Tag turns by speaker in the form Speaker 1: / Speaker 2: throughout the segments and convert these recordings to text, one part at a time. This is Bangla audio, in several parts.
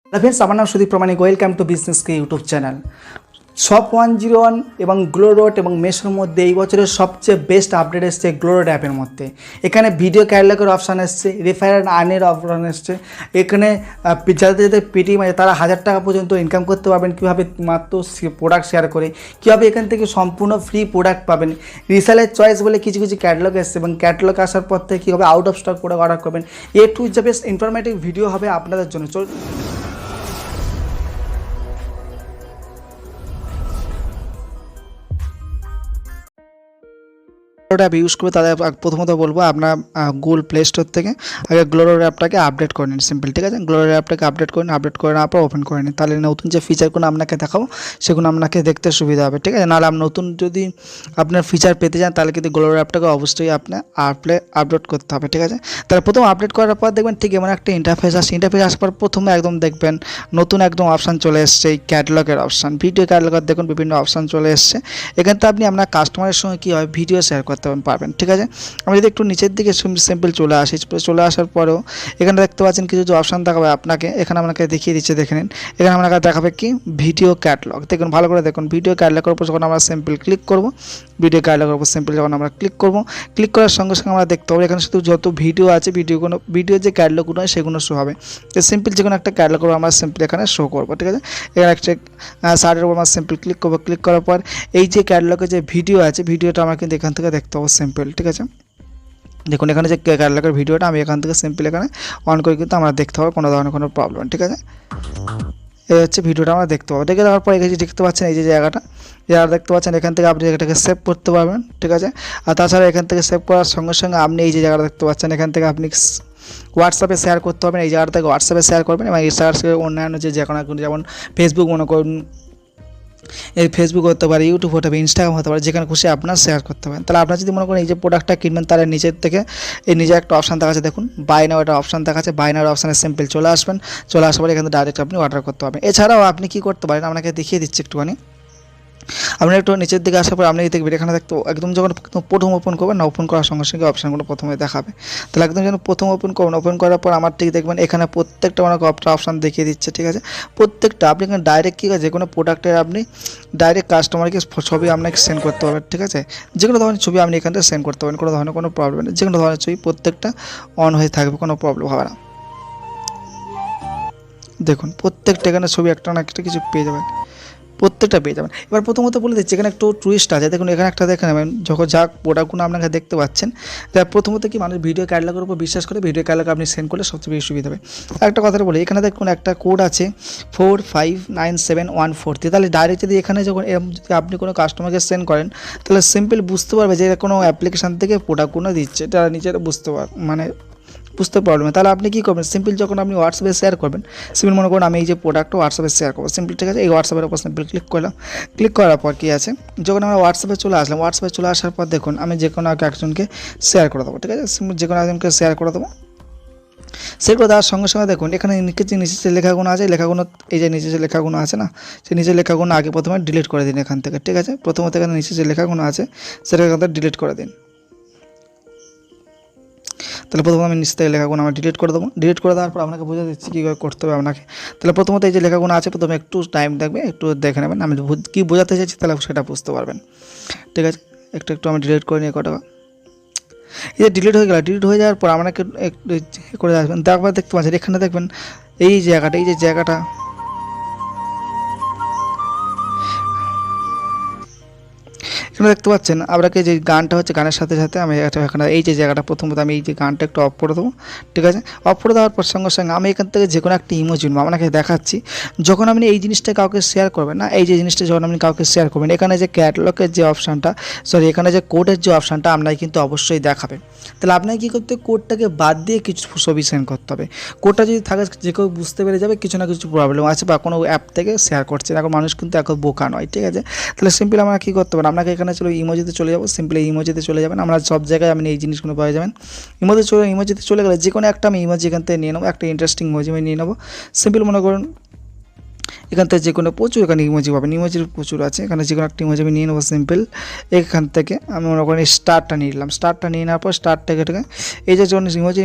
Speaker 1: फ्रेंड्स আমার নাম Sudip Pramanik welcome to business কে ইউটিউব চ্যানেল। শপ 101 এবং গ্লোরোড এবং মেশোর মধ্যে এই বছরের সবচেয়ে বেস্ট আপডেট এসছে গ্লোরোড অ্যাপের মধ্যে। এখানে ভিডিও ক্যাটালগের অপশান এসছে, রেফার অ্যান্ড আর্নের অপশান এসছে। এখানে যাদের যাদের পেটি মানে তারা 1000 টাকা পর্যন্ত ইনকাম করতে পারবেন কীভাবে, মাত্র প্রোডাক্ট শেয়ার করে কীভাবে এখান থেকে সম্পূর্ণ ফ্রি প্রোডাক্ট পাবেন। রিসেলের চয়েস বলে কিছু কিছু ক্যাটালগ এসছে এবং ক্যাটালগ আসার পর থেকে কীভাবে out of stock product order করবেন। A to Z best informative video হবে আপনাদের জন্য। অ্যাপ ইউজ করবে তাদের প্রথমত বলবো আপনার গুগল প্লে স্টোর থেকে আগে গ্লোরোড অ্যাপটাকে আপডেট করে নিন। সিম্পল, ঠিক আছে। গ্লোরোড অ্যাপটাকে আপডেট করে নিন, আপডেট করে নেওয়ার পর ওপেন করে নিন। তাহলে নতুন যে ফিচারগুলো আপনাকে দেখাবো সেগুলো আপনাকে দেখতে সুবিধা হবে, ঠিক আছে। নাহলে নতুন যদি আপনার ফিচার পেতে চান তাহলে কিন্তু গ্লোরোড অ্যাপটাকে অবশ্যই আপনার আপলোড করতে হবে, ঠিক আছে। তাহলে প্রথম আপডেট করার পর দেখবেন ঠিক এমন একটা ইন্টারফেস আসে। ইন্টারফেস আসার পর প্রথমে একদম দেখবেন নতুন একদম অপশান চলে এসছে, এই ক্যাটালগের অপশান, ভিডিও ক্যাটালগের দেখুন বিভিন্ন অপশান চলে এসছে। এখান থেকে আপনি আপনার কাস্টমারের সঙ্গে কী হয় ভিডিও শেয়ার করতে পারবেন, ঠিক আছে। আমি যদি একটু নিচের দিকে সিম্পল চলে আসি, চলে আসার পরেও এখানে দেখতে পাচ্ছেন কিছু যে অপশান দেখাবে আপনাকে। এখানে আপনাকে দেখিয়ে দিচ্ছে, দেখে নিন। এখানে আপনাকে দেখাবে কি ভিডিও ক্যাটালগ। দেখুন ভালো করে দেখুন, ভিডিও ক্যাটালগের উপর যখন আমরা সিম্পল ক্লিক করব, ভিডিও ক্যাটালগের উপর সিম্পল যখন আমরা ক্লিক করব, ক্লিক করার সঙ্গে সঙ্গে আমরা দেখতে পাবো এখানে শুধু যত ভিডিও আছে ভিডিও যে ক্যাটালগুলো হয় সেগুলো শো হবে। তো সিম্পল যে কোনো একটা ক্যাটালগ আমরা সিম্পল এখানে শো করবো, ঠিক আছে। এখানে একটা সার্টের উপর আমরা সিম্পল ক্লিক করবো। ক্লিক করার পর এই যে ক্যাটালগে যে ভিডিও আছে ভিডিওটা আমরা কিন্তু এখান থেকে দেখতে পাবো সিম্পল, ঠিক আছে। দেখুন এখানে যে ক্যাটালগের ভিডিওটা আমি এখান থেকে সিম্পল এখানে অন করে কিন্তু আমরা দেখতে পাবো, কোনো ধরনের কোনো প্রবলেম, ঠিক আছে। এই হচ্ছে ভিডিওটা আমরা দেখতে পাবো। দেখে দেওয়ার পর এখানে দেখতে পাচ্ছেন এই যে জায়গাটা দেখতে পাচ্ছেন, এখান থেকে আপনি এটাকে সেভ করতে পারবেন, ঠিক আছে। আর তাছাড়া এখান থেকে সেভ করার সঙ্গে সঙ্গে আপনি এই যে জায়গাটা দেখতে পাচ্ছেন এখান থেকে আপনি হোয়াটসঅ্যাপে শেয়ার করতে পারবেন। এই জায়গাটা থেকে হোয়াটসঅ্যাপে শেয়ার করবেন এবং এই শেয়ার অন্যান্য যে কোনো যেমন ফেসবুক মনে করুন, এই ফেসবুক হতে পারে, ইউটিউব হতে পারে, ইনস্টাগ্রাম হতে পারে, যেখানে খুশি আপনার শেয়ার করতে পারেন। তাহলে আপনার যদি মনে করেন এই যে প্রোডাক্টটা কিনবেন তার নিচের থেকে এই নিচে একটা অপশান দেখাচ্ছে, দেখুন বাই নাও একটা অপশান দেখাচ্ছে। বাই নাও অপশানে সিম্পল চলে আসবেন, চলে আসার পরে এখানে ডাইরেক্ট আপনি অর্ডার করতে পারবেন। এছাড়াও আপনি কী করতে পারেন আপনাকে দেখিয়ে দিচ্ছি একটুখানি। আপনি একটু নিচের দিকে আসার পর আপনি দেখবেন এখানে দেখতে একদম যখন প্রথম ওপেন করবেন না, ওপেন করার সঙ্গে সঙ্গে অপশানগুলো প্রথমে দেখাবে। তাহলে একদম যখন প্রথম ওপেন করবেন, ওপেন করার পর আমার ঠিক দেখবেন এখানে প্রত্যেকটা অনেক অপশান দেখিয়ে দিচ্ছে, ঠিক আছে। প্রত্যেকটা আপনি এখানে ডাইরেক্ট কী আছে যে কোনো প্রোডাক্টের আপনি ডাইরেক্ট কাস্টমারকে ছবি আপনাকে সেন্ড করতে পারবেন, ঠিক আছে। যে কোনো ধরনের ছবি আপনি এখান থেকে সেন্ড করতে পারবেন, কোনো ধরনের কোনো প্রবলেম নেই। যে কোনো ধরনের ছবি প্রত্যেকটা অন হয়ে থাকবে, কোনো প্রবলেম হবে না। দেখুন প্রত্যেকটা এখানে ছবি একটা না একটা কিছু পেয়ে যাবেন, প্রত্যেকটা পেয়ে যাবেন। এবার প্রথমত বলে দিচ্ছি এখানে একটু টুইস্ট আছে। দেখুন এখানে একটা দেখে নেবেন, যখন যা প্রোডাক্টগুলো আপনাকে দেখতে পাচ্ছেন, তার প্রথমত কি মানুষ ভিডিও ক্যাটালগের উপর বিশ্বাস করে ভিডিও ক্যাটালগ আপনি সেন্ড করলে সবচেয়ে বেশি সুবিধা হবে। একটা কথা বলি, এখানে দেখুন একটা কোড আছে 4597143। তাহলে ডাইরেক্ট যদি এখানে যখন যদি আপনি কোনো কাস্টমারকে সেন্ড করেন তাহলে সিম্পল বুঝতে পারবে যে কোনো অ্যাপ্লিকেশান থেকে প্রোডাক্টগুলো দিচ্ছে, তারা নিজেরা বুঝতে প্রবলেম। তাহলে আপনি কী করবেন, সিম্পল যখন আপনি হোয়াটসঅ্যাপে শেয়ার করবেন, সিম্পল মনে করুন আমি এই যে প্রোডাক্টটা হোয়াটসঅ্যাপে শেয়ার করবো, সিম্পল, ঠিক আছে। এই হোয়াটসঅ্যাপের উপর সিম্পল ক্লিক করলাম। ক্লিক করার পর কী আছে, যখন আমরা হোয়াটসঅ্যাপে চলে আসলাম, হোয়াটসঅ্যাপে চলে আসার পর দেখুন আমি যে কোনো একজনকে শেয়ার করে দেবো, ঠিক আছে। সিম্পল যে কোনো একজনকে শেয়ার করে দেবো। শেয়ার করে দেওয়ার সঙ্গে সঙ্গে দেখুন এখানে নিচে যে লেখাগুলো আছে, লেখাগুলো এই যে নিচে যে লেখাগুলো আছে না, সেই নিচের লেখাগুলো আগে প্রথমে ডিলিট করে দিন এখান থেকে, ঠিক আছে। প্রথমত এখানে নিচে যে লেখাগুলো আছে সেটা এখান থেকে ডিলিট করে দিন। তাহলে প্রথমে আমি নিচ থেকে লেখাগুলো আমরা ডিলিট করে দেবো। ডিলিট করে দেওয়ার পর আপনাকে বুঝে দিচ্ছি কীভাবে করতে হবে আপনাকে। তাহলে প্রথমত এই যে লেখাগুলো আছে প্রথমে একটু টাইম লাগবে, একটু দেখে নেবেন, আমি কী বোঝাতে চাইছি তাহলে সেটা বুঝতে পারবেন, ঠিক আছে। একটু আমি ডিলিট করে নিয়ে কটা এই যে ডিলিট হয়ে গেল। ডিলিট হয়ে যাওয়ার পর আপনাকে একটু করে আসবেন, তারপর দেখতে পাচ্ছেন এখানে দেখবেন এই যে জায়গাটা এখানে দেখতে পাচ্ছেন আপনাকে যে গানটা হচ্ছে, গানের সাথে সাথে আমি এখানে এই যে জায়গাটা প্রথমত আমি এই যে গানটা একটু অফ করে দেবো, ঠিক আছে। অফ করে দেওয়ার পর সঙ্গে সঙ্গে আমি এখান থেকে যে কোনো একটা ইমোজি আপনাকে দেখাচ্ছি। যখন আপনি এই জিনিসটা কাউকে শেয়ার করবেন না, এই যে জিনিসটা যখন আপনি কাউকে শেয়ার করবেন, এখানে যে ক্যাটালগের যে অপশানটা, এখানে যে কোডের যে অপশানটা আপনাকে কিন্তু অবশ্যই দেখাবে। তাহলে আপনাকে কী করতে হবে, কোডটাকে বাদ দিয়ে কিছু ছবি সেন্ড করতে হবে। কোডটা যদি থাকে যে কেউ বুঝতে পেরে যাবে কিছু না কিছু প্রবলেম আছে বা কোনো অ্যাপ থেকে শেয়ার করছে। এখন মানুষ কিন্তু এখন বোকা নয়, ঠিক আছে। তাহলে সিম্পল আমরা কী করতে পারেন, আপনাকে এখানে চলো ইমোজিতে চলে যাবো, সিম্পলি ইমোজিতে চলে যাবেন। আমরা সব জায়গায় আপনি এই জিনিসগুলো পাওয়া যাবেন। ইমোজিতে চলে গেলে যে কোনো একটা আমি ইমোজি এখান থেকে নিয়ে নেবো, একটা ইন্টারেস্টিং ইমোজি আমি নিয়ে নেবো। সিম্পল মনে করুন এখান থেকে যে কোনো প্রচুর এখানে ইমোজি পাবেন, ইমোজির প্রচুর আছে, এখানে যে কোনো একটা ইমোজি আমি নিয়ে নেবো সিম্পল। এখান থেকে আমি মনে করি স্টারটা নিয়ে নিলাম, স্টারটা নিয়ে নেওয়ার পর স্টারটাকে এই যে যখন ইমোজি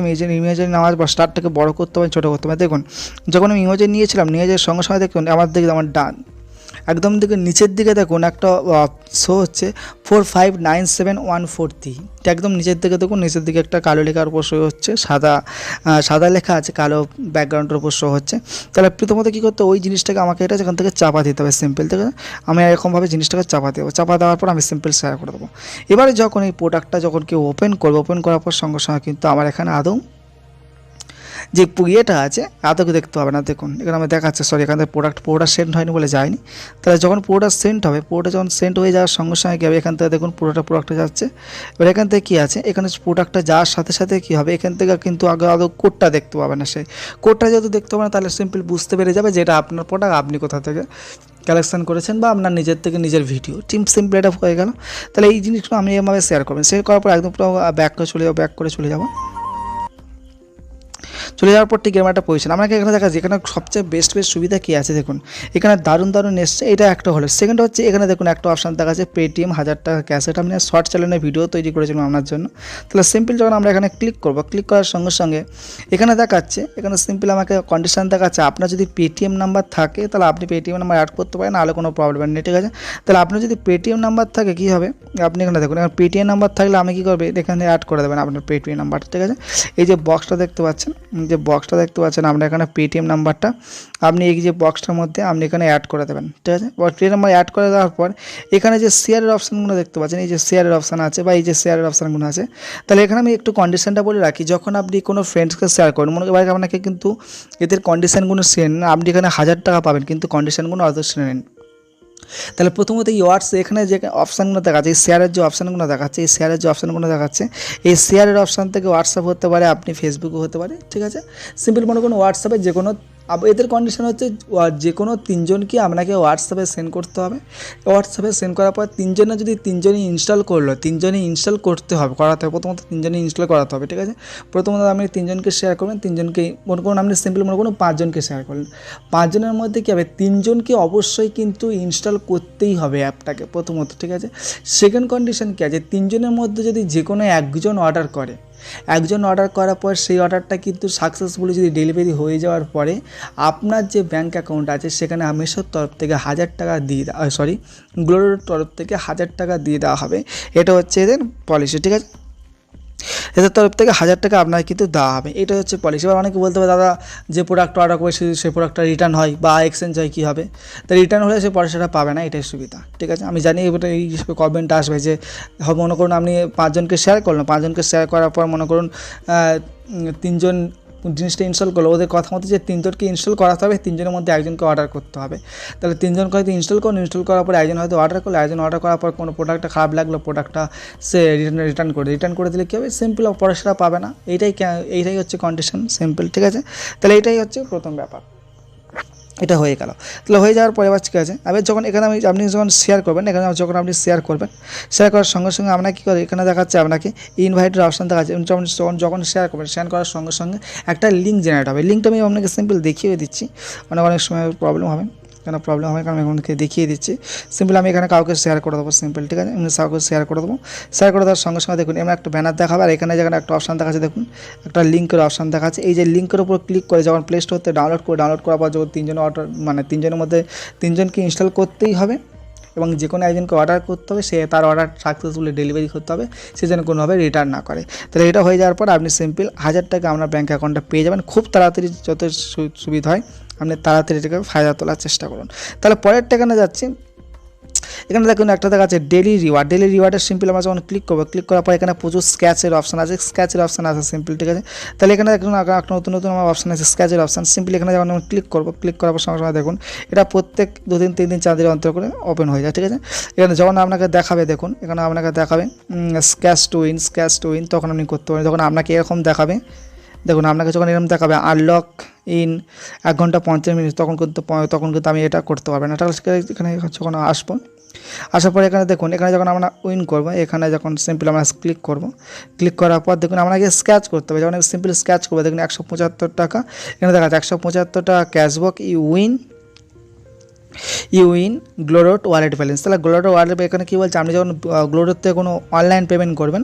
Speaker 1: নেওয়ার পর স্টারটাকে বড় করতে হবে, ছোটো করতে হবে। দেখুন যখন আমি ইমোজি নিয়েছিলাম, নিয়ে যাওয়ার সঙ্গে সঙ্গে দেখুন আমার ডান একদম দিকে নিচের দিকে দেখুন একটা শো হচ্ছে 4597143, এটা একদম নিচের দিকে দেখুন, নিচের দিকে একটা কালো লেখার উপর শো হচ্ছে, সাদা লেখা আছে, কালো ব্যাকগ্রাউন্ডের উপর শো হচ্ছে। তাহলে প্রথমত কী করতে, ওই জিনিসটাকে আমাকে এটা যেখান থেকে চাপা দিতে হবে সিম্পল থেকে, আমি এরকমভাবে জিনিসটাকে চাপা দেবো, চাপা দেওয়ার পর আমি সিম্পল শেয়ার করে দেবো। এবারে যখন এই প্রোডাক্টটা যখন কেউ ওপেন করবে, ওপেন করার পর সঙ্গে সঙ্গে কিন্তু আমার এখানে আদৌ যে ইয়েটা আছে আদৌকে দেখতে হবে না। দেখুন এখানে আমি দেখাচ্ছে, সরি এখান থেকে পুরোটা সেন্ট হয়নি বলে যায়নি। তাহলে যখন পুরোটা সেন্ট হবে, পুরোটা যখন সেন্ট হয়ে যাওয়ার সঙ্গে সঙ্গে কী হবে, এখান থেকে দেখুন পুরোটা প্রোডাক্টটা যাচ্ছে। এবার এখান থেকে কী আছে, এখানে প্রোডাক্টটা যাওয়ার সাথে সাথে কী হবে, এখান থেকে কিন্তু আদৌ কোডটা দেখতে পাবে না। সেই কোডটা যেহেতু দেখতে পাবে না, তাহলে সিম্পল বুঝতে পেরে যাবে যে এটা আপনার প্রোডাক্ট, আপনি কোথা থেকে কালেকশন করেছেন বা আপনার নিজের থেকে নিজের ভিডিও সিম্পল এটা হয়ে গেল। তাহলে এই জিনিসগুলো আপনি এভাবে শেয়ার করবেন, শেয়ার করার পর একদম পুরো ব্যাক করে চলে যাবো। চলে যাওয়ার পর ঠিক এরকম একটা পজিশন আমাকে এখানে দেখা যাচ্ছে। এখানে সবচেয়ে বেস্ট সুবিধা কী আছে দেখুন, এখানে দারুণ এসছে, এটা একটা হলো। সেকেন্ড হচ্ছে এখানে দেখুন একটা অপশান দেখা যাচ্ছে পেটিএম 1000 টাকা ক্যাশ, এটা আমি শর্ট চ্যানেলের ভিডিও তৈরি করেছিলাম আপনার জন্য। তাহলে সিম্পল যখন আমরা এখানে ক্লিক করবো, ক্লিক করার সঙ্গে সঙ্গে এখানে দেখাচ্ছে, এখানে সিম্পল আমাকে কন্ডিশন দেখাচ্ছে, আপনার যদি পেটিএম নাম্বার থাকে তাহলে আপনি পেটিএম নাম্বার অ্যাড করতে পারেন, নাহলে কোনো প্রবলেম নেই, ঠিক আছে। তাহলে আপনার যদি পেটিএম নাম্বার থাকে কী হবে, আপনি এখানে দেখুন এখানে পেটিএম নাম্বার থাকলে আমি কী করবে, এখানে অ্যাড করে দেবেন আপনার পেটিএম নাম্বারটা, ঠিক আছে। এই যে বক্সটা দেখতে পাচ্ছেন, আমরা এখানে পেটিএম নাম্বারটা আপনি এই যে বক্সটার মধ্যে আপনি এখানে অ্যাড করে দেবেন, ঠিক আছে। পেটিএম নাম্বার অ্যাড করে দেওয়ার পর এখানে যে শেয়ারের অপশানগুলো দেখতে পাচ্ছেন, এই যে শেয়ারের অপশান আছে বা এই যে শেয়ারের অপশানগুলো আছে, তাহলে এখানে আমি একটু কন্ডিশনটা বলে রাখি, যখন আপনি কোনো ফ্রেন্ডসকে শেয়ার করেন, মনে করেন আপনাকে কিন্তু এদের কন্ডিশনগুলো শুনে নেন, আপনি এখানে 1000 টাকা পাবেন, কিন্তু কন্ডিশনগুলো অত শুনে নেন। তাহলে প্রথমত এই এখানে যে অপশানগুলো দেখাচ্ছে, এই শেয়ারের যে অপশানগুলো দেখাচ্ছে, এই শেয়ারের অপশান থেকে হোয়াটসঅ্যাপ হতে পারে, আপনি ফেসবুকও হতে পারে, ঠিক আছে। সিম্পল মনে করুন হোয়াটসঅ্যাপে যে কোনো এদের কন্ডিশন হচ্ছে যে কোনো 3 জনকে আপনাকে হোয়াটসঅ্যাপে সেন্ড করতে হবে। হোয়াটসঅ্যাপে সেন্ড করার পর 3 জনে যদি 3 জনই ইনস্টল করলো, 3 জনই ইনস্টল করাতে হবে, প্রথমত 3 জনই ইনস্টল করাতে হবে, ঠিক আছে। প্রথমত আপনি 3 জনকে শেয়ার করবেন, 3 জনকে মনে করুন আপনি সিম্পল মনে করুন 5 জনকে শেয়ার করলেন, 5 জনের মধ্যে কী হবে, 3 জনকে অবশ্যই কিন্তু ইনস্টল করতেই হবে অ্যাপটাকে প্রথমত, ঠিক আছে। সেকেন্ড কন্ডিশন কী আছে, 3 জনের মধ্যে যদি যে কোনো একজন অর্ডার করে, একজন অর্ডার করার পর সেই অর্ডারটা কিন্তু সাকসেসফুলি যদি ডেলিভারি হয়ে যাওয়ার পরে আপনার যে ব্যাঙ্ক অ্যাকাউন্ট আছে সেখানে আমেশোর তরফ থেকে 1000 টাকা দিয়ে গ্লোরোর তরফ থেকে 1000 টাকা দিয়ে দেওয়া হবে। এটা হচ্ছে এদের পলিসি, ঠিক আছে। এদের তরফ থেকে 1000 টাকা আপনার কিন্তু দেওয়া হবে, এটা হচ্ছে পলিসি। এবার অনেকে বলতে হবে দাদা যে প্রোডাক্ট অর্ডার করে সেই প্রোডাক্টটা রিটার্ন হয় বা এক্সচেঞ্জ হয়, কী হবে, তা রিটার্ন হলে সে পয়সাটা পাবে না, এটাই সুবিধা, ঠিক আছে। আমি জানি এটা এই কমেন্ট আসবে যে মনে করুন আপনি 5 জনকে শেয়ার করলেন, 5 জনকে শেয়ার করার পর মনে করুন 3 জন জিনিসটা ইনস্টল করলো, ওদের কথা মতো যে 3 জনকে ইনস্টল করাতে হবে, 3 জনের মধ্যে একজনকে অর্ডার করতে হবে। তাহলে 3 জনকে হয়তো ইনস্টল করার পর একজন হয়তো অর্ডার করলো, একজন অর্ডার করার পর কোনো প্রোডাক্টটা খারাপ লাগলো, প্রোডাক্টটা সে রিটার্ন করে দিলে কী হবে, সিম্পল পয়সাটা পাবে না, এইটাই হচ্ছে কন্ডিশন, সিম্পল, ঠিক আছে। তাহলে এটাই হচ্ছে প্রথম ব্যাপার, এটা হয়ে গেল। তাহলে হয়ে যাওয়ার পরে আবার ঠিক আছে, এবার যখন এখানে আপনি যখন শেয়ার করবেন, এখানে যখন আপনি শেয়ার করার সঙ্গে সঙ্গে আপনাকে কী করে, এখানে দেখাচ্ছে আপনাকে ইনভাইটের অপশান দেখাচ্ছে, যখন শেয়ার করবেন, শেয়ার করার সঙ্গে সঙ্গে একটা লিঙ্ক জেনারেট হবে। লিঙ্কটা আমি আপনাকে সিম্পল দেখিয়ে দিচ্ছি, অনেক সময় প্রবলেম হবে, কারণ আমি আপনাকে দেখিয়ে দিচ্ছি। সিম্পল আমি এখানে কাউকে শেয়ার করে দেবো, সিম্পল, ঠিক আছে। আমি কাউকে শেয়ার করে দেবো, শেয়ার করে দেওয়ার সঙ্গে সঙ্গে দেখুন এমন একটা ব্যানার দেখাবে, আর এখানে যেখানে একটা অপশান দেখাচ্ছে দেখুন একটা লিঙ্কের অপশান দেখাচ্ছে। এই যে লিঙ্কের উপর ক্লিক করে যখন প্লে স্টোর থেকে ডাউনলোড করার পর যখন 3 জনের অর্ডার 3 জনের মধ্যে 3 জনকে ইনস্টল করতেই হবে এবং যে কোনো একজনকে অর্ডার করতে হবে, সে তার অর্ডার সাকসেসফুলি ডেলিভারি করতে হবে, সে যেন কোনোভাবে রিটার্ন না করে। তাহলে এটা হয়ে যাওয়ার পর আপনি সিম্পল 1000 টাকা আপনার ব্যাঙ্ক অ্যাকাউন্টে পেয়ে যাবেন, খুব তাড়াতাড়ি, যত সুবিধা হয় আপনি তাড়াতাড়ি এটাকে ফায়দা তোলার চেষ্টা করুন। তাহলে পরেরটা এখানে যাচ্ছি, এখানে দেখুন একটা দেখা যাচ্ছে ডেলি রিওয়ার্ডের সিম্পল আমরা যখন ক্লিক করবো, ক্লিক করার পর এখানে প্রচুর স্ক্র্যাচের অপশান আছে, সিম্পল, ঠিক আছে। তাহলে এখানে দেখুন একটা নতুন আমার অপশান আছে স্ক্র্যাচের অপশান, সিম্পল এখানে যখন আমি ক্লিক করবো, ক্লিক করার পর সঙ্গে সঙ্গে দেখুন এটা প্রত্যেক 2 দিন 3 দিন 4 দিন অন্তর করে ওপেন হয়ে যায়, ঠিক আছে। এখানে যখন আপনাকে দেখাবে, দেখুন এখানে আপনাকে দেখাবে স্ক্র্যাচ টু উইন, তখন আপনি করতে পারেন। যখন আপনাকে এরকম দেখাবে, দেখুন আপনাকে যখন এরকম দেখাবে আনলক ইন 1 ঘন্টা 50 মিনিট, তখন কিন্তু আমি এটা করতে পারবেন না। এখানে যখন আসার পর এখানে দেখুন, এখানে যখন আমরা উইন করবো, এখানে যখন সিম্পল আমরা ক্লিক করবো, ক্লিক করার পর দেখুন আপনাকে স্ক্র্যাচ করতে হবে। যখন সিম্পল স্ক্র্যাচ করবো দেখুন 175 টাকা এখানে দেখা যাচ্ছে 175 টাকা cashback win you win GlowRoad wallet balance. তাহলে গ্লোরোড ওয়ালেট এখানে কী বলছে, আপনি যখন গ্লোরোড থেকে কোনো অনলাইন পেমেন্ট করবেন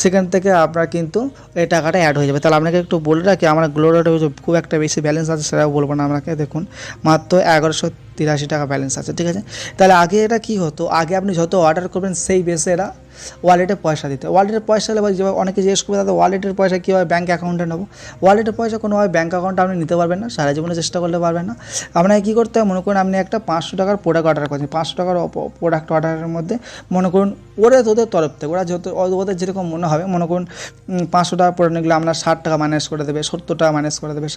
Speaker 1: সেখান থেকে আপনার কিন্তু এই টাকাটা অ্যাড হয়ে যাবে। তাহলে আপনাকে একটু বলে রাখি, আমার গ্লোরোডে খুব একটা বেশি ব্যালেন্স আছে সেটাও বলবো না আপনাকে। দেখুন মাত্র 1183 টাকা ব্যালেন্স আছে, ঠিক আছে। তাহলে আগে এটা কী হতো, আগে আপনি যত অর্ডার করবেন সেই বেসে এরা ওয়ালেটে পয়সা দিতে। ওয়ালেটের পয়সা হলে যেভাবে অনেকে জিজ্ঞেস করবে দাদা ওয়ালেটের পয়সা কীভাবে ব্যাঙ্ক অ্যাকাউন্টে নেবো। ওয়ালেটের পয়সা কোনোভাবে ব্যাঙ্ক অ্যাকাউন্টে আপনি নিতে পারবেন না, সারা জীবনে চেষ্টা করলে পারবেন না। আপনাকে কী করতে হবে, মনে করুন আপনি একটা 500 টাকার প্রোডাক্ট অর্ডার করছেন, 500 টাকার প্রোডাক্ট অর্ডারের মধ্যে মনে করুন ওদের তরফ থেকে ওরা যত ওদের যেরকম মনে হবে, মনে করুন 500 টাকা প্রোডাক্ট নিলে আপনার 60 টাকা মাইনাস করে দেবে, 70 টাকা মাইনাস করে দেবে,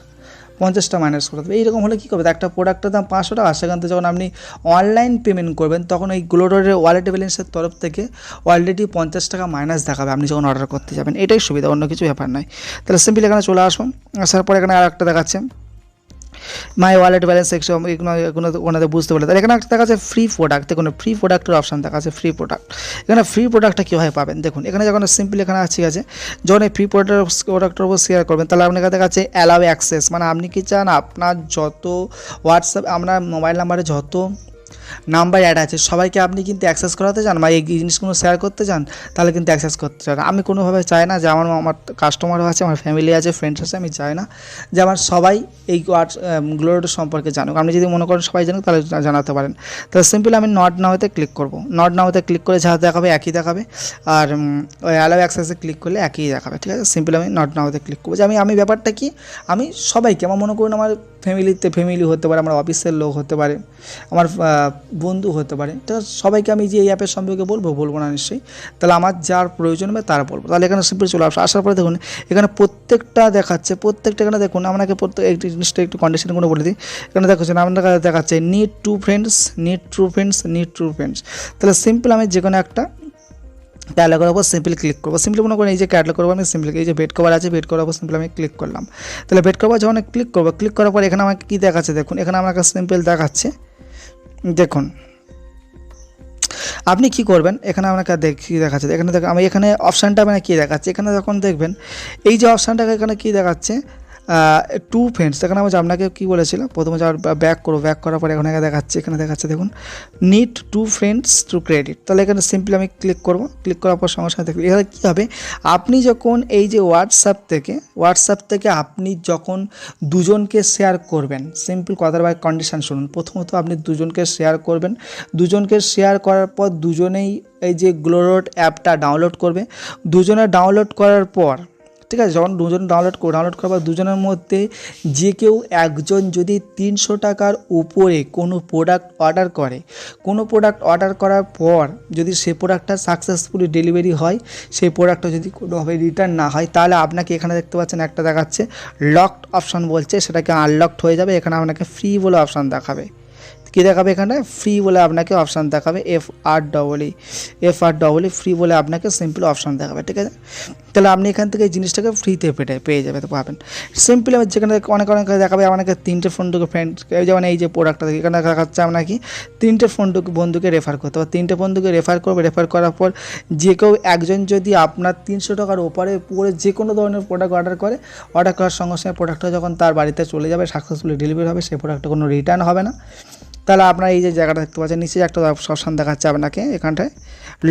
Speaker 1: 50 টাকা মাইনাস করে দেবে। এইরকম হলে কী করবে, একটা প্রোডাক্টের দাম 500 টাকা, সেখান থেকে যখন আপনি অনলাইন পেমেন্ট করবেন তখন ওই গ্লোরোডের ওয়ালেট ব্যালেন্সের তরফ থেকে অলরেডি 50 টাকা মাইনাস দেখাবে আপনি যখন অর্ডার করতে যাবেন। এটাই সুবিধা, অন্য কিছু ব্যাপার নয়। তাহলে সিম্পলি এখানে চলে আসুন, আসার পর এখানে আর একটা দেখাচ্ছে মাই ওয়ালেট ব্যালেন্স সেকশন, ওনাদের বুঝতে পারলে। তাহলে এখানে একটা দেখাচ্ছে ফ্রি প্রোডাক্ট, দেখুন ফ্রি প্রোডাক্টের অপশান দেখাচ্ছে ফ্রি প্রোডাক্ট। এখানে ফ্রি প্রোডাক্টটা কীভাবে পাবেন দেখুন, এখানে যখন সিম্পলি এখানে ঠিক আছে, যখন এই ফ্রি প্রোডাক্টের উপর শেয়ার করবেন তাহলে আপনার কাছে দেখাচ্ছে অ্যালাউ অ্যাক্সেস, মানে আপনি কি চান আপনার যত হোয়াটসঅ্যাপ আপনার মোবাইল নাম্বারে যত নাম্বার অ্যাড আছে সবাইকে আপনি কিন্তু অ্যাক্সেস করাতে চান বা এই জিনিসগুলো শেয়ার করতে চান, তাহলে কিন্তু অ্যাক্সেস করতে চান। আমি কোনোভাবে চাই না যে আমার কাস্টমারও আছে, আমার ফ্যামিলি আছে, ফ্রেন্ডস আছে, আমি চাই না যে আমার সবাই এই গ্লোরোড সম্পর্কে জানুক। আপনি যদি মনে করেন সবাই জানুক তাহলে জানাতে পারেন। তাহলে সিম্পলি আমি নট নাওতে ক্লিক করব, নট নাওতে ক্লিক করে যা দেখাবে একই দেখাবে, আর ওই অ্যালাউ অ্যাক্সেসে ক্লিক করলে একই দেখাবে, ঠিক আছে। সিম্পলি আমি নট নাওতে ক্লিক করবো যে আমি ব্যাপারটা কি, আমি সবাইকে, আমার মনে করুন আমার ফ্যামিলি হতে পারে, আমার অফিসের লোক হতে পারে, আমার বন্ধু হতে পারে, তো সবাইকে আমি যে এই অ্যাপের সম্পর্কে বলবো না নিশ্চয়ই। তাহলে আমার যার প্রয়োজন হবে তার বলবো। তাহলে এখানে সিম্পলি চলে আসার পরে দেখুন এখানে প্রত্যেকটা দেখাচ্ছে, প্রত্যেকটা এখানে দেখুন আপনাকে প্রত্যেক একটি জিনিসটা একটু কন্ডিশনগুলো বলে দিই। এখানে দেখাচ্ছেন আপনার দেখাচ্ছে need to friends, need to friends, need to friends. তাহলে সিম্পল আমি যে কোনো একটা ক্যাটালগের উপর সিম্পলি ক্লিক করবো। সিম্পলি মনে করেন এই যে ক্যাটালগের উপর আমি সিম্পলি এই যে 𝗏𝗶𝗶 আছে, 𝗏𝗶𝗶 উপর সিম্পলি আমি ক্লিক করলাম। তাহলে 𝗏𝗶𝗶 যখন ক্লিক করবো, ক্লিক করার পর এখানে আমাকে কী দেখাচ্ছে দেখুন, এখানে আমাকে সিম্পল দেখাচ্ছে দেখুন আপনি কী করবেন, এখানে আপনাকে কী দেখাচ্ছে এখানে দেখুন আমি এখানে অপশানটা মানে কী দেখাচ্ছে, এখানে যখন দেখবেন এই যে অপশানটাকে এখানে কী দেখাচ্ছে টু ফ্রেন্ডস, এখানে আমি আপনাকে কী বলেছিলাম প্রথমে যাওয়ার ব্যাক করবো, ব্যাক করার পরে এখানে দেখাচ্ছে দেখুন need to friends to credit. তাহলে এখানে সিম্পলি আমি ক্লিক করবো, ক্লিক করার পর সঙ্গে সঙ্গে দেখবেন এখানে কী হবে, আপনি যখন এই যে হোয়াটসঅ্যাপ থেকে আপনি যখন দুজনকে শেয়ার করবেন, সিম্পল কথার বাই কন্ডিশন শুনুন, প্রথমত আপনি দুজনকে শেয়ার করবেন, দুজনকে শেয়ার করার পর দুজনেই এই যে গ্লোরোড অ্যাপটা ডাউনলোড করবে, দুজনে ডাউনলোড করার পর ঠিক আছে, যখন দুজন ডাউনলোড করার পর দুজনের মধ্যে যে কেউ একজন যদি 300 টাকার উপরে কোনো প্রোডাক্ট অর্ডার করার পর যদি সে প্রোডাক্টটা সাকসেসফুলি ডেলিভারি হয়, সেই প্রোডাক্টটা যদি কোনোভাবে রিটার্ন না হয়, তাহলে আপনাকে এখানে দেখতে পাচ্ছেন একটা দেখাচ্ছে লকড অপশান বলছে, সেটাকে আনলকড হয়ে যাবে। এখানে আপনাকে ফ্রি বলে অপশান দেখাবে, কী দেখাবে এখানে ফ্রি বলে আপনাকে অপশান দেখাবে, FREE ফ্রি বলে আপনাকে সিম্পল অপশান দেখাবে, ঠিক আছে। তাহলে আপনি এখান থেকে এই জিনিসটাকে ফ্রিতে পেয়ে যাবে তো পাবেন। সিম্পলি যেখানে অনেক দেখাবে আপনাকে 3টে ফ্রেন্ড, যেমন এই যে প্রোডাক্টটা এখানে দেখাচ্ছে আপনাকে 3টে বন্ধুকে রেফার করতে হবে, 3টে বন্ধুকে রেফার করবে। রেফার করার পর যে কেউ একজন যদি আপনার 300 টাকার উপরে যে কোনো ধরনের প্রোডাক্ট অর্ডার করার সঙ্গে সঙ্গে প্রোডাক্টটা যখন তার বাড়িতে চলে যাবে, সাকসেসফুলি ডেলিভারি হবে, সেই প্রোডাক্টটা কোনো রিটার্ন হবে না। তাহলে আপনার এই যে জায়গাটা দেখতে পাচ্ছেন নিচে একটা অপশান দেখাচ্ছে আপনাকে, এখানটায়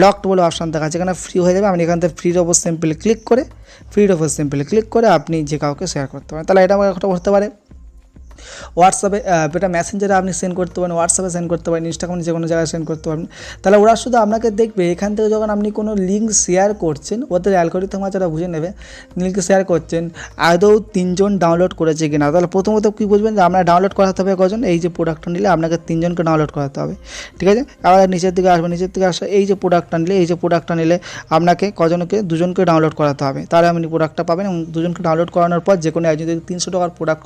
Speaker 1: লকড বলে অপশান দেখাচ্ছে, এখানে ফ্রি হয়ে যাবে। আপনি এখান থেকে ফ্রির ওপর সিম্পলি ক্লিক করে আপনি যে কাউকে শেয়ার করতে পারেন। তাহলে এটা একটা করতে পারে হোয়াটসঅ্যাপে, এটা মেসেঞ্জারে আপনি সেন্ড করতে পারেন, হোয়াটসঅ্যাপে সেন্ড করতে পারেন, ইনস্টাগ্রামে যে কোনো জায়গায় সেন্ড করতে পারেন। তাহলে ওরা শুধু আপনাকে দেখবে এখান থেকে যখন আপনি কোনো লিঙ্ক শেয়ার করছেন, ওদের অ্যালগরিদম আছে ওরা বুঝে নেবে লিঙ্ক শেয়ার করছেন আদৌ 3জন ডাউনলোড করেছে কিনা। তাহলে প্রথমত কী বুঝবেন যে আপনার ডাউনলোড করাতে হবে কজন, এই যে প্রোডাক্টটা নিলে আপনাকে 3জনকে ডাউনলোড করাতে হবে, ঠিক আছে। আবার নিচের দিকে আসবে, এই যে প্রোডাক্টটা নিলে আপনাকে দুজনকে ডাউনলোড করাতে হবে, তাহলে আপনি প্রোডাক্টটা পাবেন। এবং দুজনকে ডাউনলোড করানোর পর যে কোনো একজন যদি 300 টাকার প্রোডাক্ট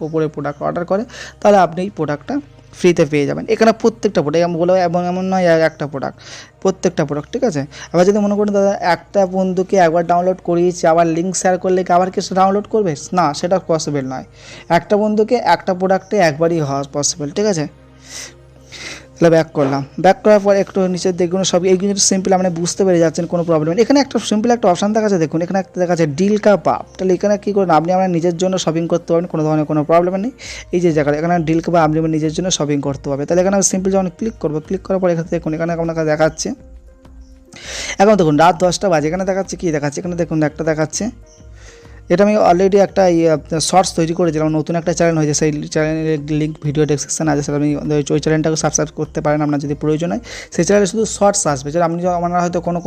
Speaker 1: অর্ডার করে, তাহলে আপনি এই প্রোডাক্টটা ফ্রিতে পেয়ে যাবেন। এখানে প্রত্যেকটা প্রোডাক্ট আমি বলবো, এবং এমন নয় একটা প্রোডাক্ট, প্রত্যেকটা প্রোডাক্ট, ঠিক আছে। আবার যদি মনে করেন দাদা একটা বন্ধুকে একবার ডাউনলোড করিয়েছি, আবার লিঙ্ক শেয়ার করলে কি আবার কিছু ডাউনলোড করবে না, সেটা পসিবল নয়। একটা বন্ধুকে একটা প্রোডাক্টে একবারই হওয়া পসিবল, ঠিক আছে। তাহলে ব্যাক করলাম, ব্যাক করার পর একটু নিচের দেখুন সব এইগুলো সিম্পল আপনি বুঝতে পেরে যাচ্ছেন, কোনো প্রবলেম নেই। এখানে একটা সিম্পল একটা অপশান দেখাচ্ছে দেখুন, এখানে একটা দেখাচ্ছে 𝗪𝗶𝗶𝗶। তাহলে এখানে কী করুন, আপনি আপনার নিজের জন্য শপিং করতে পারবেন, কোনো ধরনের কোনো প্রবলেম নেই। এই যে জায়গাটা এখানে 𝗪𝗶𝗶𝗶 আপনি নিজের জন্য শপিং করতে হবে। তাহলে এখানে সিম্পল যখন ক্লিক করবো, ক্লিক করার পর এখানে দেখুন এখানে আপনাকে দেখাচ্ছে, এখন দেখুন রাত 10টা বাজে। এখানে দেখাচ্ছে কি দেখাচ্ছে, এখানে দেখুন একটা দেখাচ্ছে, এটা আমি অলরেডি একটা শর্টস তৈরি করেছিলাম, নতুন একটা চ্যানেল হয়েছে, সেই চ্যানেলের লিঙ্ক ভিডিও ডেসক্রিপশন আছে, সেটা আপনি ওই চ্যানেলটাকে সাবস্ক্রাইব করতে পারেন আপনার যদি প্রয়োজন হয়। সেই চ্যানেলে শুধু শর্টস আসবে, যেটা আপনি আপনারা হয়তো কোনো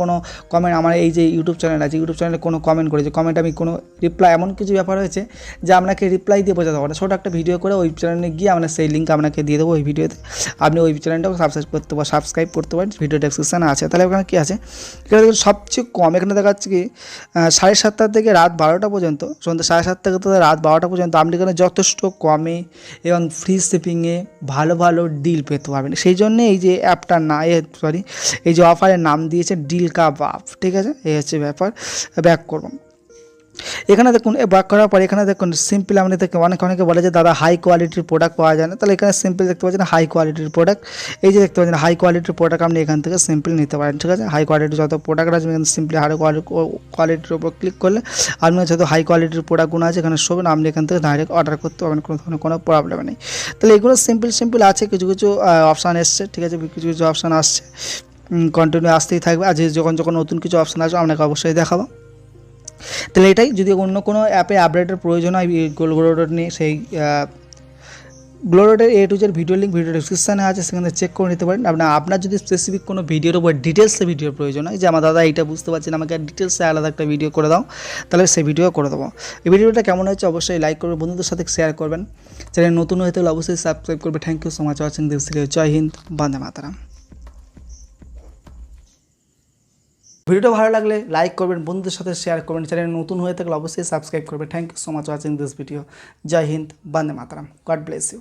Speaker 1: কমেন্ট, আমার এই যে ইউটিউব চ্যানেল আছে, ইউটিউব চ্যানেলে কোনো কমেন্ট করেছে, কমেন্ট আমি কোনো রিপ্লাই, এমন কিছু ব্যাপার হয়েছে যে আপনাকে রিপ্লাই দিয়ে বোঝাতে পারবো না, ছোটো একটা ভিডিও করে ওই চ্যানেলে গিয়ে আমরা সেই লিঙ্ক আপনাকে দিয়ে দেবো ওই ভিডিওতে, আপনি ওই চ্যানেলটাকে সাবস্ক্রাইব করতে পারেন, ভিডিও ডেসক্রিপশানে আছে। তাহলে ওখানে কী আছে, এখানে দেখুন সবচেয়ে কম এখানে দেখাচ্ছে কি 7:30 থেকে রাত 12টা পর্যন্ত, সন্ধ্যা 7:30 থেকে রাত 12টা পর্যন্ত আপনি এখানে যথেষ্ট কমে এবং ফ্রি শিপিংয়ে ভালো ভালো ডিল পেতে পারবেন। সেই জন্যে এই যে অ্যাপটার না এই যে অফারের নাম দিয়েছে 𝗪𝗶𝗶𝗶, ঠিক আছে, এই হচ্ছে ব্যাপার। ব্যাক করব, এখানে দেখুন ব্যাক করার পর এখানে দেখুন সিম্পল আপনি দেখুন অনেকে বলে যে দাদা হাই কোয়ালিটির প্রোডাক্ট পাওয়া যায় না, তাহলে এখানে সিম্পল দেখতে পাচ্ছেন হাই কোয়ালিটির প্রোডাক্ট, এই যে দেখতে পাচ্ছেন হাই কোয়ালিটির প্রোডাক্ট আপনি এখান থেকে সিম্পল নিতে পারেন, ঠিক আছে। হাই কোয়ালিটির যত প্রোডাক্ট আছে এখানে সিম্পলি হাই কোয়ালিটির উপর ক্লিক করলে আপনার যত হাই কোয়ালিটির প্রোডাক্টগুলো আছে এখানে শোবেন, আপনি এখান থেকে ডাইরেক্ট অর্ডার করতে পারবেন, কোনো ধরনের কোনো প্রবলেম নেই। তাহলে এগুলো সিম্পল আছে, কিছু কিছু অপশান এসছে, ঠিক আছে, কিছু কিছু অপশান আসছে, কন্টিনিউ আসতেই থাকবে, আর যখন নতুন কিছু অপশান আসবে আপনাকে অবশ্যই দেখাবো। তাহলে এটাই, যদি অন্য কোনো অ্যাপে আপডেটের প্রয়োজন হয় GlowRoad নিয়ে, সেই GlowRoad A to Z video link video ডেসক্রিপশানে আছে, সেখানে চেক করে নিতে পারেন। আপনার যদি স্পেসিফিক কোনো ভিডিওর উপর ডিটেলসে ভিডিওর প্রয়োজন হয়, যে আমার দাদা এইটা বুঝতে পারছেন আমাকে ডিটেলসে আলাদা একটা ভিডিও করে দাও, তাহলে সেই ভিডিও করে দেবো। এই ভিডিওটা কেমন হয়েছে অবশ্যই লাইক করবেন, বন্ধুদের সাথে শেয়ার করবেন, চ্যানেল নতুন হয়ে থাকলে অবশ্যই সাবস্ক্রাইব করবে। Thank you so much watching this video. জয় হিন্দ, বন্দে মাতরম। ভিডিওটা ভালো লাগলে লাইক করবেন, বন্ধুদের সাথে শেয়ার করবেন, চ্যানেল নতুন হয়ে থাকলে অবশ্যই সাবস্ক্রাইব করবেন। Thank you so much watching this video. জয় হিন্দ, বন্দে মাতরম। God bless you.